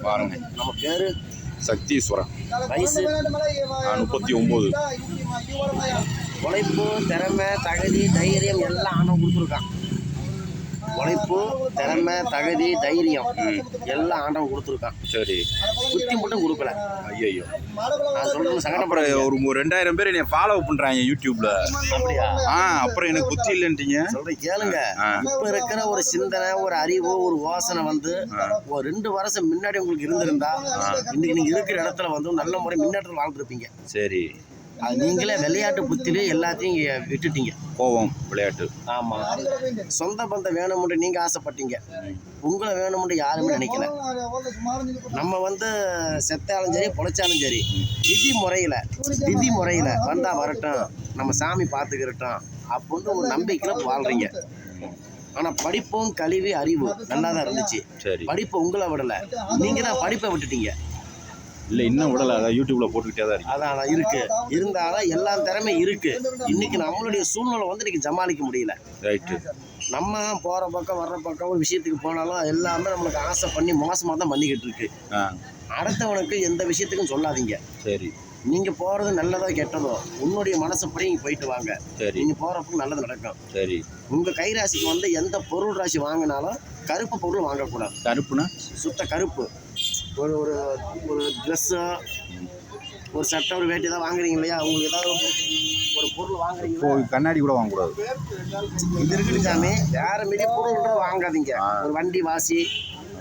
பாருங்க, நம்ம பேரு சக்தீஸ்வரன், வயசு 39. உழைப்பு, திறமை, தகுதி, தைரியம் எல்லாம் ஆணவம் கொடுத்துருக்கான். உழைப்பு, திறமை, தகுதி, தைரியம் எல்லாம் ஆண்டவன் கொடுத்துருக்கான். சரி, புத்தி மட்டும் கொடுக்கல. ஐயோ, நான் சொல்றது சங்கடப்பட. ஒரு 2000 பேர் என்னை ஃபாலோ பண்றாங்க யூடியூப்ல. அப்படியா? அப்புறம் எனக்கு புத்தி இல்லைன்றீங்க. சொல்றேன் கேளுங்க. இப்ப இருக்கிற ஒரு சிந்தனை, ஒரு அறிவு, ஒரு யோசனை வந்து ஒரு 2 வருஷம் முன்னாடி உங்களுக்கு இருந்திருந்தா இன்னைக்கு நீங்க இருக்கிற இடத்துல வந்து நல்ல முறை முன்னேற்றத்தில் வாழ்ந்துருப்பீங்க. சரி, அது நீங்களே விளையாட்டு புத்திலே எல்லாத்தையும் விட்டுட்டீங்க. கோவம், விளையாட்டு. ஆமா, சொந்த பந்தம் வேணும்னு நீங்க ஆசைப்பட்டீங்க, உங்களை வேணும்னு யாருமே நினைக்கல. நம்ம வந்து செத்தாலும் சரி பொழைச்சாலும் சரி விதி முறையில வந்தா வரட்டும், நம்ம சாமி பார்த்துக்கிறட்டும் அப்படின்னு ஒரு நம்பிக்கையில வாழ்றீங்க. ஆனா படிப்பும் கல்வி அறிவு நல்லா தான் இருந்துச்சு. படிப்பு உங்களை விடல, நீங்க தான் படிப்பை விட்டுட்டீங்க. இல்லை, இன்னும் விடலை. அதான் யூடியூப்ல போட்டுக்கிட்டே தான் இருக்கு. அதான் இருக்கு. இருந்தாலும் எல்லா திறமையும் இருக்கு. இன்னைக்கு நம்மளுடைய சூழ்நிலை வந்து இன்னைக்கு சமாளிக்க முடியல. ரைட்டு. நம்ம போற பக்கம் வர்ற பக்கம் ஒரு விஷயத்துக்கு போனாலும் எல்லாமே நம்மளுக்கு ஆசை பண்ணி மோசமாக தான் பண்ணிக்கிட்டு இருக்கு. அடுத்தவனுக்கு எந்த விஷயத்துக்கும் சொல்லாதீங்க. சரி, நீங்க போறது நல்லதோ கெட்டதோ உன்னுடைய மனசுப்படி நீங்க போயிட்டு வாங்க. சரி, நீங்க போறப்ப நல்லது நடக்கும். சரி. உங்க கைராசிக்கு வந்து எந்த பொருள் ராசி வாங்கினாலும் கருப்பு பொருள் வாங்கக்கூடாது. கருப்புனா சுத்த கருப்பு. ஒரு ஒரு ஒரு ட்ரெஸ்ஸோ ஒரு சட்டை ஒரு வேட்டி தான் வாங்குறீங்க இல்லையா, உங்களுக்கு ஏதாவது ஒரு பொருள் வாங்குறீங்க, கண்ணாடி கூட வாங்கக்கூடாது. இது இருக்குது சாமி. வேற மீறி பொருள்ன்றது வாங்காதீங்க. ஒரு வண்டி வாசி,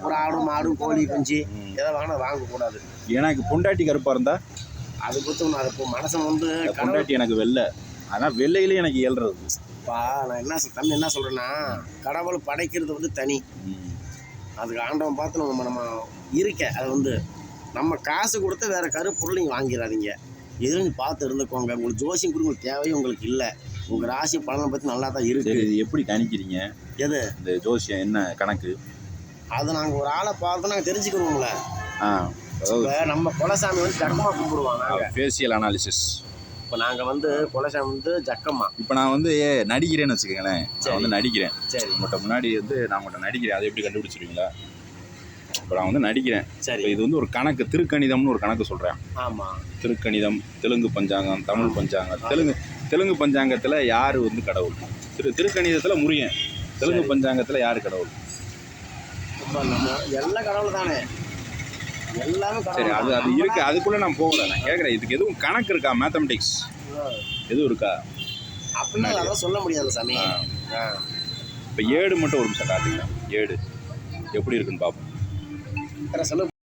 ஒரு ஆடு மாடு கோழி குஞ்சு எதாவது வாங்கினா வாங்கக்கூடாது. எனக்கு பொண்டாட்டி கருப்பா இருந்தா அது பொறுத்து அது இப்போ மனசை வந்து பொண்டாட்டி எனக்கு வெள்ளை, ஆனால் வெள்ளையிலே எனக்கு இயல்றது. நான் என்ன சொல்கிறேன்னா, கடவுள் படைக்கிறது வந்து தனி. அதுக்கு ஆண்டவன் பார்த்து நம்ம இருக்க அதை வந்து நம்ம காசு கொடுத்து வேறு கருப்பொருள் நீங்கள் வாங்கிடாதீங்க. எதுவும் நீங்கள் பார்த்து இருந்துக்கோங்க. உங்களுக்கு ஜோசியம் கொடுங்க தேவையும் உங்களுக்கு இல்லை. உங்கள் ராசி பலனை பற்றி நல்லா தான் இருக்குது. இது எப்படி கணிக்கிறீங்க? எது இந்த ஜோசியம் என்ன கணக்கு? அதை நாங்கள் ஒரு ஆளை பார்த்து நாங்கள் தெரிஞ்சுக்கணும்ல. இப்போ நம்ம குலசாமி வந்து ஜக்கமாக கும்பிடுவாங்க. Facial analysis. இப்போ நாங்கள் வந்து குலசாமி வந்து ஜக்கம்மா. இப்போ நான் வந்து நடிக்கிறேன்னு வச்சுக்கோங்களேன். நான் வந்து நடிக்கிறேன். சரி, உங்கள்கிட்ட முன்னாடி வந்து நான் உங்கள்கிட்ட நடிக்கிறேன். அதை எப்படி கண்டுபிடிச்சிருவீங்களா? இப்போ நான் வந்து நடிக்கிறேன். சரி, இது வந்து ஒரு கணக்கு, திருக்கணிதம்னு ஒரு கணக்கு சொல்கிறேன். ஆமாம், திருக்கணிதம், தெலுங்கு பஞ்சாங்கம், தமிழ் பஞ்சாங்கம். தெலுங்கு பஞ்சாங்கத்தில் யார் வந்து கடவுள்? திருக்கணிதத்தில் முருகன். தெலுங்கு பஞ்சாங்கத்தில் யார் கடவுள்? இப்போ நம்ம எல்லா கடவுள் தானே, எல்லாமே. சரி, அது இருக்கு. அதுக்குள்ளே நான் போகலை. நான் கேட்குறேன், இதுக்கு எதுவும் கணக்கு இருக்கா? மேத்தமெட்டிக்ஸ் எதுவும் இருக்கா? அப்படின்னா அதெல்லாம் சொல்ல முடியாது சாமி. இப்போ ஏடு மட்டும் ஒரு நிமிஷம் காட்டுங்க. ஏடு எப்படி இருக்குன்னு பார்ப்போம். சொல்ல